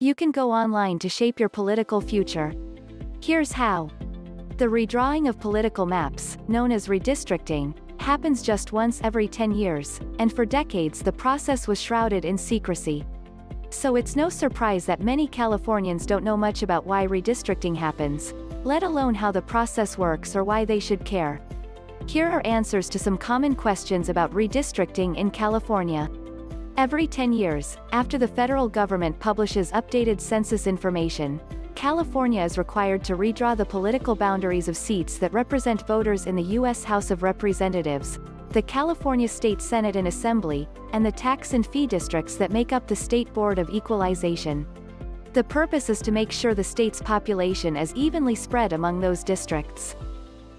You can go online to shape your political future. Here's how. The redrawing of political maps, known as redistricting, happens just once every 10 years, and for decades the process was shrouded in secrecy. So it's no surprise that many Californians don't know much about why redistricting happens, let alone how the process works or why they should care. Here are answers to some common questions about redistricting in California. Every 10 years, after the federal government publishes updated census information, California is required to redraw the political boundaries of seats that represent voters in the U.S. House of Representatives, the California State Senate and Assembly, and the tax and fee districts that make up the State Board of Equalization. The purpose is to make sure the state's population is evenly spread among those districts.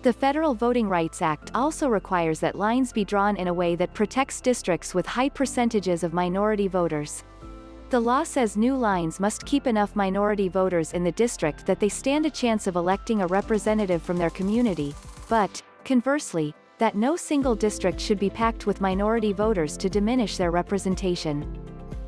The Federal Voting Rights Act also requires that lines be drawn in a way that protects districts with high percentages of minority voters. The law says new lines must keep enough minority voters in the district that they stand a chance of electing a representative from their community, but, conversely, that no single district should be packed with minority voters to diminish their representation.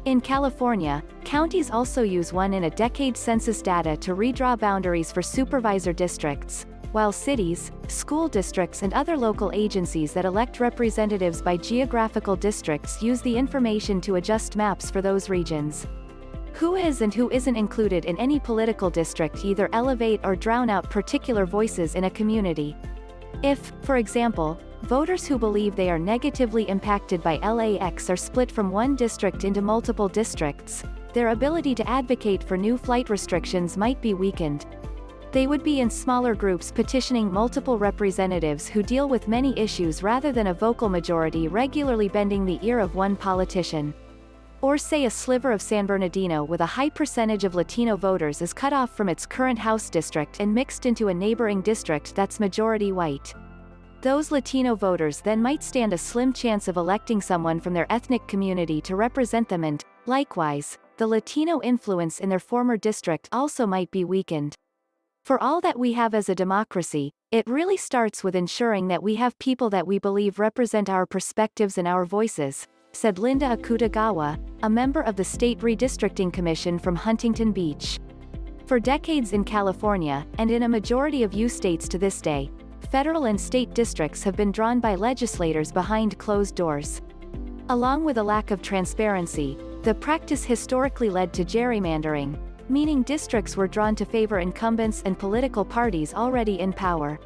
In California, counties also use one-in-a-decade census data to redraw boundaries for supervisor districts, while cities, school districts and other local agencies that elect representatives by geographical districts use the information to adjust maps for those regions. Who is and who isn't included in any political district either elevate or drown out particular voices in a community. If, for example, voters who believe they are negatively impacted by LAX are split from one district into multiple districts, their ability to advocate for new flight restrictions might be weakened. They would be in smaller groups petitioning multiple representatives who deal with many issues rather than a vocal majority regularly bending the ear of one politician. Or say a sliver of San Bernardino with a high percentage of Latino voters is cut off from its current House district and mixed into a neighboring district that's majority white. Those Latino voters then might stand a slim chance of electing someone from their ethnic community to represent them and, likewise, the Latino influence in their former district also might be weakened. For all that we have as a democracy, it really starts with ensuring that we have people that we believe represent our perspectives and our voices, said Linda Akutagawa, a member of the State Redistricting Commission from Huntington Beach. For decades in California, and in a majority of U.S. states to this day, federal and state districts have been drawn by legislators behind closed doors. Along with a lack of transparency, the practice historically led to gerrymandering, meaning districts were drawn to favor incumbents and political parties already in power.